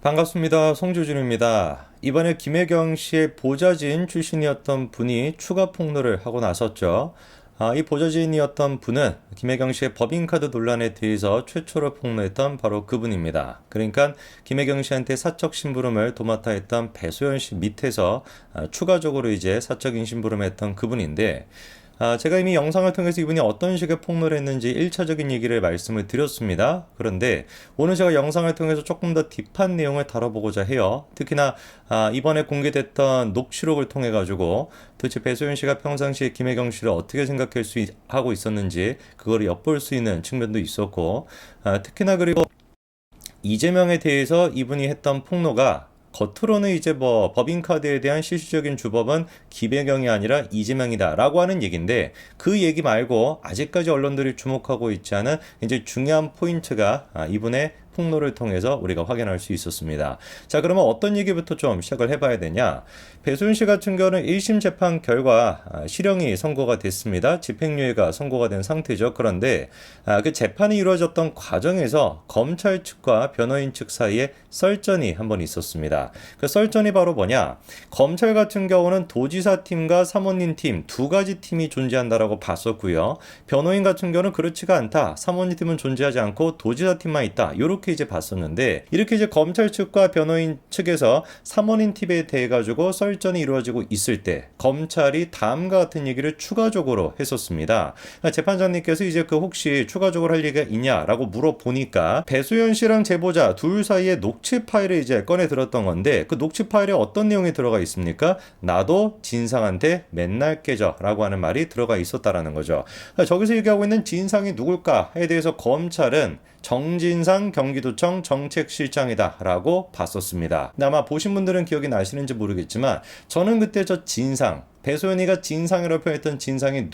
반갑습니다. 송주준입니다. 이번에 김혜경 씨의 보좌진 출신이었던 분이 추가 폭로를 하고 나섰죠. 이 보좌진이었던 분은 김혜경 씨의 법인카드 논란에 대해서 최초로 폭로했던 바로 그분입니다. 그러니까 김혜경 씨한테 사적 심부름을 도맡아 했던 배소연 씨 밑에서 추가적으로 이제 사적인 심부름했던 그분인데, 제가 이미 영상을 통해서 이분이 어떤 식의 폭로를 했는지 1차적인 얘기를 말씀을 드렸습니다. 그런데 오늘 제가 영상을 통해서 조금 더 딥한 내용을 다뤄보고자 해요. 특히나 이번에 공개됐던 녹취록을 통해 가지고 도대체 배소연 씨가 평상시에 김혜경 씨를 어떻게 하고 있었는지 그거를 엿볼 수 있는 측면도 있었고, 특히나 그리고 이재명에 대해서 이분이 했던 폭로가 겉으로는 이제 뭐 법인카드에 대한 실질적인 주범은 김혜경이 아니라 이재명이다라고 하는 얘기인데, 그 얘기 말고 아직까지 언론들이 주목하고 있지 않은 이제 중요한 포인트가 이분의 폭로를 통해서 우리가 확인할 수 있었습니다. 자, 그러면 어떤 얘기부터 좀 시작을 해봐야 되냐? 배소연 씨 같은 경우는 1심 재판 결과 실형이 선고가 됐습니다. 집행유예가 선고가 된 상태죠. 그런데 그 재판이 이루어졌던 과정에서 검찰 측과 변호인 측 사이에 썰전이 한번 있었습니다. 그 썰전이 바로 뭐냐? 검찰 같은 경우는 도지사 팀과 사모님 팀 두 가지 팀이 존재한다라고 봤었고요. 변호인 같은 경우는 그렇지가 않다. 사모님 팀은 존재하지 않고 도지사 팀만 있다. 이렇게 이제 봤었는데, 이렇게 이제 검찰 측과 변호인 측에서 사모님 팀에 대해 가지고 썰전이 이루어지고 있을 때 검찰이 다음과 같은 얘기를 추가적으로 했었습니다. 재판장님께서 이제 그 혹시 추가적으로 할 얘기가 있냐라고 물어보니까 배소연 씨랑 제보자 둘 사이에 녹취 파일을 이제 꺼내 들었던 건데, 그 녹취 파일에 어떤 내용이 들어가 있습니까? 나도 진상한테 맨날 깨져라고 하는 말이 들어가 있었다라는 거죠. 저기서 얘기하고 있는 진상이 누굴까에 대해서 검찰은 정진상 경기도청 정책실장이다라고 봤었습니다. 근데 아마 보신 분들은 기억이 나시는지 모르겠지만, 저는 그때 저 진상, 배소연이가 진상이라고 표현했던 진상이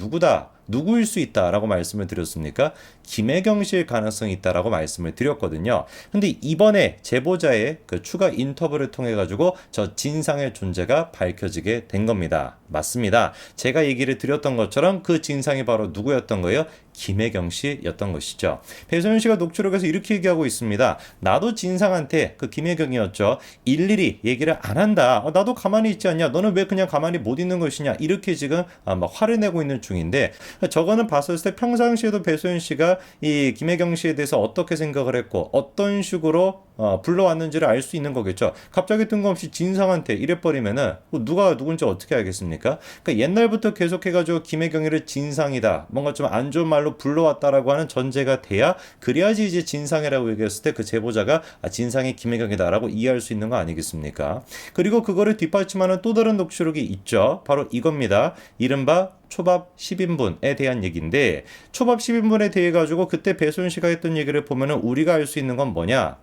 누구일 수 있다라고 말씀을 드렸습니까? 김혜경 씨일 가능성이 있다라고 말씀을 드렸거든요. 근데 이번에 제보자의 그 추가 인터뷰를 통해 가지고 저 진상의 존재가 밝혀지게 된 겁니다. 맞습니다. 제가 얘기를 드렸던 것처럼 그 진상이 바로 누구였던 거예요? 김혜경 씨였던 것이죠. 배소연 씨가 녹취록에서 이렇게 얘기하고 있습니다. 나도 진상한테, 그 김혜경이었죠, 일일이 얘기를 안 한다. 나도 가만히 있지 않냐? 너는 왜 그냥 가만히 못 있는 것이냐? 이렇게 지금 막 화를 내고 있는 중인데, 저거는 봤을 때 평상시에도 배소연 씨가 이 김혜경 씨에 대해서 어떻게 생각을 했고 어떤 식으로 불러왔는지를 알 수 있는 거겠죠. 갑자기 뜬금없이 진상한테 이래버리면은 누가 누군지 어떻게 알겠습니까? 그러니까 옛날부터 계속해가지고 김혜경이를 진상이다, 뭔가 좀 안 좋은 말로 불러왔다라고 하는 전제가 돼야, 그래야지 이제 진상이라고 얘기했을 때 그 제보자가 진상이 김혜경이다라고 이해할 수 있는 거 아니겠습니까? 그리고 그거를 뒷받침하는 또 다른 녹취록이 있죠. 바로 이겁니다. 이른바 초밥 10인분에 대한 얘기인데, 초밥 10인분에 대해 가지고 그때 배소연 씨가 했던 얘기를 보면은 우리가 알 수 있는 건 뭐냐?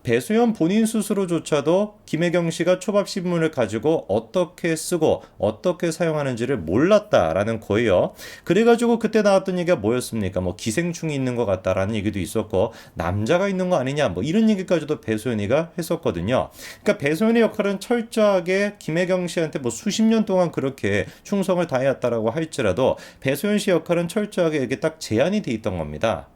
배소연 본인 스스로조차도 김혜경 씨가 초밥 10인분을 가지고 어떻게 쓰고 어떻게 사용하는지를 몰랐다라는 거예요. 그래가지고 그때 나왔던 얘기가 뭐였습니까? 뭐 기생충이 있는 것 같다라는 얘기도 있었고, 남자가 있는 거 아니냐, 뭐 이런 얘기까지도 배소연이가 했었거든요. 그러니까 배소연의 역할은 철저하게 김혜경 씨한테 뭐 수십 년 동안 그렇게 충성을 다해왔다라고 할지라도, 배소연 씨 역할은 철저하게 이게 딱 제한이 돼 있던 겁니다.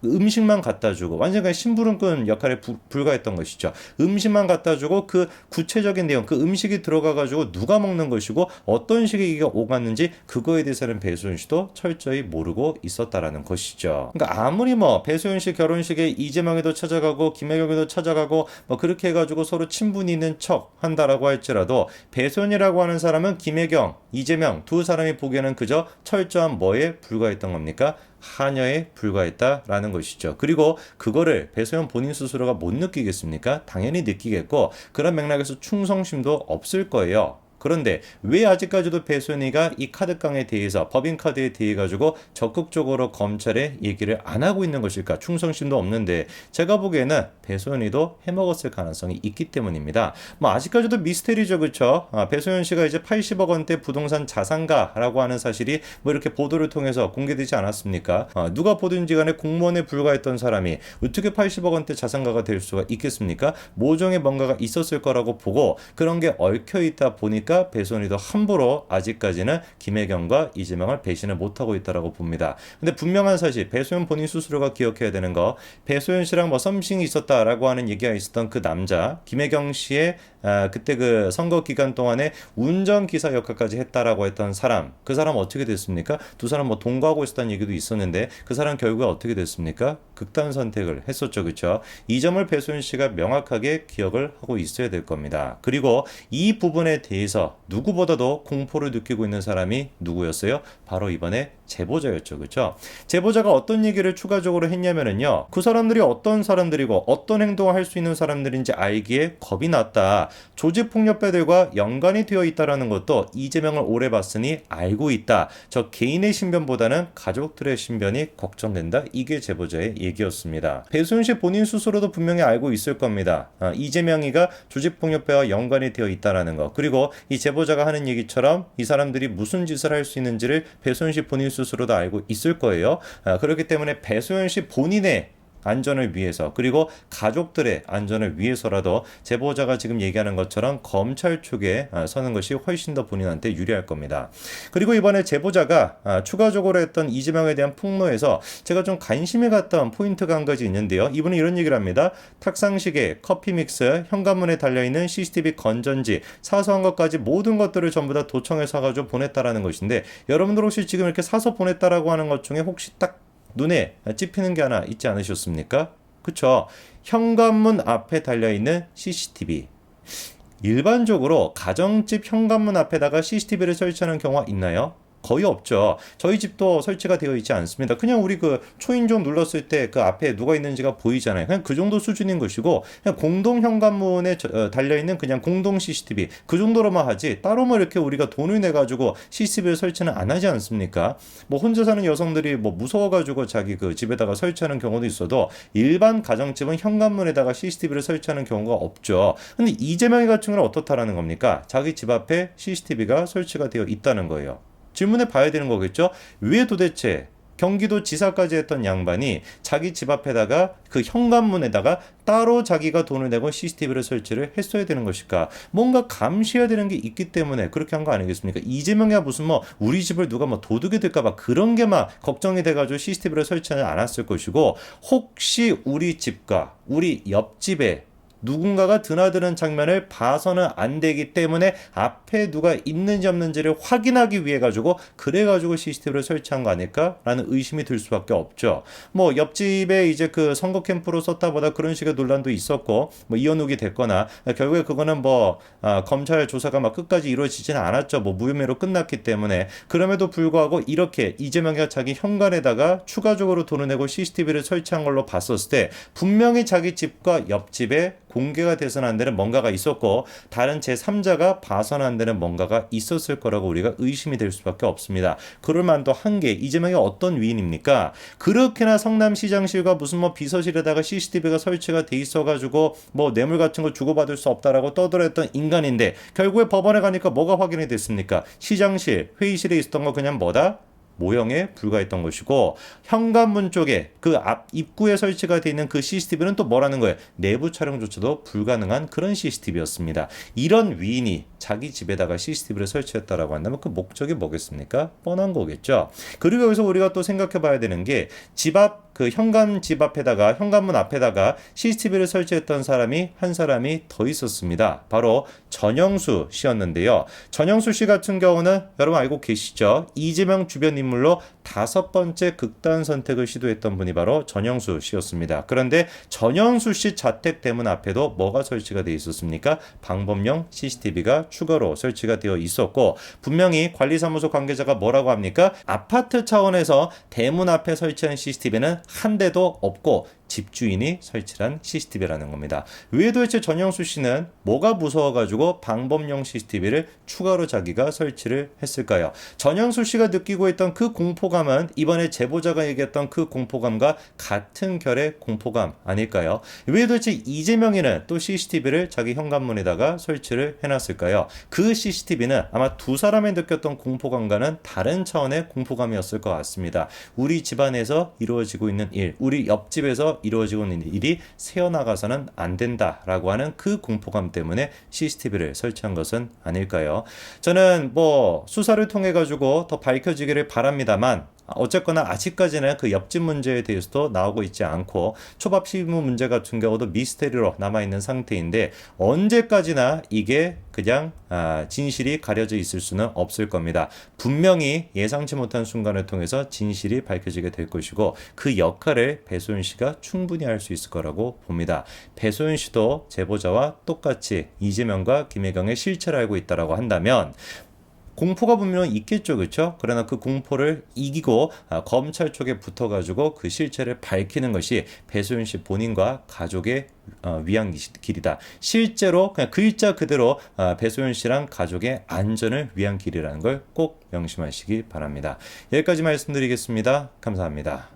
음식만 갖다 주고, 완전 그냥 심부름꾼 역할에 불과했던 것이죠. 음식만 갖다 주고 그 구체적인 내용, 그 음식이 들어가 가지고 누가 먹는 것이고 어떤 식의 이게 오갔는지 그거에 대해서는 배소연 씨도 철저히 모르고 있었다라는 것이죠. 그러니까 아무리 뭐 배소연 씨 결혼식에 이재명에도 찾아가고 김혜경에도 찾아가고 뭐 그렇게 해가지고 서로 친분이 있는 척 한다라고 할지라도, 배소연이라고 하는 사람은 김혜경, 이재명 두 사람이 보기에는 그저 철저한 뭐에 불과했던 겁니까? 하녀에 불과했다라는 것이죠. 그리고 그거를 배소연 본인 스스로가 못 느끼겠습니까? 당연히 느끼겠고, 그런 맥락에서 충성심도 없을 거예요. 그런데 왜 아직까지도 배소연이가 이 카드깡에 대해서, 법인카드에 대해 가지고 적극적으로 검찰에 얘기를 안 하고 있는 것일까? 충성심도 없는데, 제가 보기에는 배소연이도 해먹었을 가능성이 있기 때문입니다. 뭐 아직까지도 미스테리죠, 그렇죠? 배소연 씨가 이제 80억 원대 부동산 자산가라고 하는 사실이 뭐 이렇게 보도를 통해서 공개되지 않았습니까? 누가 보든지 간에 공무원에 불과했던 사람이 어떻게 80억 원대 자산가가 될 수가 있겠습니까? 모종의 뭔가가 있었을 거라고 보고, 그런 게 얽혀 있다 보니까 그러니까 배수원이도 함부로 아직까지는 김혜경과 이재명을 배신을 못하고 있다라고 봅니다. 근데 분명한 사실, 배수연 본인 스스로가 기억해야 되는 거, 배수연 씨랑 뭐 썸씽이 있었다라고 하는 얘기가 있었던 그 남자 김혜경 씨의 그때 그 선거 기간 동안에 운전기사 역할까지 했다라고 했던 사람, 그 사람 어떻게 됐습니까? 두 사람 뭐 동거하고 있었다는 얘기도 있었는데 그 사람 결국에 어떻게 됐습니까? 극단 선택을 했었죠. 그렇죠? 이 점을 배수연 씨가 명확하게 기억을 하고 있어야 될 겁니다. 그리고 이 부분에 대해서 누구보다도 공포를 느끼고 있는 사람이 누구였어요? 바로 이번에 제보자였죠. 그렇죠? 제보자가 어떤 얘기를 추가적으로 했냐면은요. 그 사람들이 어떤 사람들이고 어떤 행동을 할 수 있는 사람들인지 알기에 겁이 났다. 조직폭력배들과 연관이 되어 있다는 것도 이재명을 오래 봤으니 알고 있다. 저 개인의 신변보다는 가족들의 신변이 걱정된다. 이게 제보자의 얘기였습니다. 배수연 씨 본인 스스로도 분명히 알고 있을 겁니다. 이재명이가 조직폭력배와 연관이 되어 있다는 거. 그리고 이 제보자가 하는 얘기처럼 이 사람들이 무슨 짓을 할 수 있는지를 배수연 씨 본인 스스로도 알고 있을 거예요. 그렇기 때문에 배수연 씨 본인의 안전을 위해서, 그리고 가족들의 안전을 위해서라도 제보자가 지금 얘기하는 것처럼 검찰 쪽에 서는 것이 훨씬 더 본인한테 유리할 겁니다. 그리고 이번에 제보자가 추가적으로 했던 이재명에 대한 폭로에서 제가 좀 관심이 갔던 포인트가 한 가지 있는데요. 이분은 이런 얘기를 합니다. 탁상시계, 커피 믹스, 현관문에 달려있는 CCTV 건전지, 사소한 것까지 모든 것들을 전부 다 도청해 사가지고 보냈다라는 것인데, 여러분들 혹시 지금 이렇게 사서 보냈다라고 하는 것 중에 혹시 딱 눈에 찝히는 게 하나 있지 않으셨습니까? 그쵸? 현관문 앞에 달려있는 CCTV. 일반적으로 가정집 현관문 앞에다가 CCTV를 설치하는 경우가 있나요? 거의 없죠. 저희 집도 설치가 되어 있지 않습니다. 그냥 우리 그 초인종 눌렀을 때 그 앞에 누가 있는지가 보이잖아요. 그냥 그 정도 수준인 것이고, 그냥 공동 현관문에 달려있는 그냥 공동 CCTV 그 정도로만 하지, 따로 뭐 이렇게 우리가 돈을 내가지고 CCTV를 설치는 안 하지 않습니까? 뭐 혼자 사는 여성들이 뭐 무서워가지고 자기 그 집에다가 설치하는 경우도 있어도 일반 가정집은 현관문에다가 CCTV를 설치하는 경우가 없죠. 근데 이재명이 같은 경우는 어떻다라는 겁니까? 자기 집 앞에 CCTV가 설치가 되어 있다는 거예요. 질문해 봐야 되는 거겠죠? 왜 도대체 경기도 지사까지 했던 양반이 자기 집 앞에다가 그 현관문에다가 따로 자기가 돈을 내고 CCTV를 설치를 했어야 되는 것일까? 뭔가 감시해야 되는 게 있기 때문에 그렇게 한 거 아니겠습니까? 이재명이야 무슨 뭐 우리 집을 누가 뭐 도둑이 될까봐 그런 게 막 걱정이 돼가지고 CCTV를 설치하지 않았을 것이고, 혹시 우리 집과 우리 옆집에 누군가가 드나드는 장면을 봐서는 안 되기 때문에 앞에 누가 있는지 없는지를 확인하기 위해 가지고 그래가지고 CCTV를 설치한 거 아닐까라는 의심이 들 수밖에 없죠. 뭐 옆집에 이제 그 선거 캠프로 썼다보다 그런 식의 논란도 있었고, 뭐 이현욱이 됐거나 결국에 그거는 뭐 검찰 조사가 막 끝까지 이루어지지는 않았죠. 뭐 무혐의로 끝났기 때문에. 그럼에도 불구하고 이렇게 이재명이 자기 현관에다가 추가적으로 돈을 내고 CCTV를 설치한 걸로 봤었을 때 분명히 자기 집과 옆집에 공개가 돼서는 안 되는 뭔가가 있었고, 다른 제3자가 봐서는 안 되는 뭔가가 있었을 거라고 우리가 의심이 될 수밖에 없습니다. 그럴 만도 한 게, 이재명이 어떤 위인입니까? 그렇게나 성남시장실과 무슨 뭐 비서실에다가 CCTV가 설치가 돼 있어가지고 뭐 뇌물 같은 거 주고받을 수 없다라고 떠들었던 인간인데, 결국에 법원에 가니까 뭐가 확인이 됐습니까? 시장실, 회의실에 있었던 거 그냥 뭐다? 모형에 불과했던 것이고, 현관문 쪽에 그 앞 입구에 설치가 되어 있는 그 CCTV는 또 뭐라는 거예요? 내부 촬영조차도 불가능한 그런 CCTV였습니다. 이런 위인이 자기 집에다가 CCTV를 설치했다라고 한다면 그 목적이 뭐겠습니까? 뻔한 거겠죠. 그리고 여기서 우리가 또 생각해 봐야 되는 게, 집 앞 그 집 앞에다가 현관문 앞에다가 CCTV를 설치했던 사람이 한 사람이 더 있었습니다. 바로 전영수 씨였는데요. 전영수 씨 같은 경우는 여러분 알고 계시죠? 이재명 주변 인물로 5번째 극단 선택을 시도했던 분이 바로 전영수 씨였습니다. 그런데 전영수 씨 자택 대문 앞에도 뭐가 설치가 되어 있었습니까? 방범용 CCTV가 추가로 설치가 되어 있었고, 분명히 관리사무소 관계자가 뭐라고 합니까? 아파트 차원에서 대문 앞에 설치한 CCTV는 한 대도 없고 집주인이 설치한 CCTV라는 겁니다. 왜 도대체 전영수 씨는 뭐가 무서워가지고 방범용 CCTV를 추가로 자기가 설치를 했을까요? 전영수 씨가 느끼고 있던 그 공포감은 이번에 제보자가 얘기했던 그 공포감과 같은 결의 공포감 아닐까요? 왜 도대체 이재명이는 또 CCTV를 자기 현관문에다가 설치를 해놨을까요? 그 CCTV는 아마 두 사람이 느꼈던 공포감과는 다른 차원의 공포감이었을 것 같습니다. 우리 집안에서 이루어지고 있는 일, 우리 옆집에서 이루어지고 있는 일이 새어나가서는 안 된다라고 하는 그 공포감 때문에 CCTV를 설치한 것은 아닐까요? 저는 뭐 수사를 통해 가지고 더 밝혀지기를 바랍니다만 어쨌거나 아직까지는 그 옆집 문제에 대해서도 나오고 있지 않고 초밥 시무 문제 같은 경우도 미스테리로 남아있는 상태인데 언제까지나 이게 그냥 진실이 가려져 있을 수는 없을 겁니다. 분명히 예상치 못한 순간을 통해서 진실이 밝혀지게 될 것이고 그 역할을 배소연 씨가 충분히 할 수 있을 거라고 봅니다. 배소연 씨도 제보자와 똑같이 이재명과 김혜경의 실체를 알고 있다라고 한다면 공포가 분명 있겠죠, 그렇죠? 그러나 그 공포를 이기고 검찰 쪽에 붙어가지고 그 실체를 밝히는 것이 배소연 씨 본인과 가족의 위한 길이다. 실제로 그냥 글자 그대로 배소연 씨랑 가족의 안전을 위한 길이라는 걸 꼭 명심하시기 바랍니다. 여기까지 말씀드리겠습니다. 감사합니다.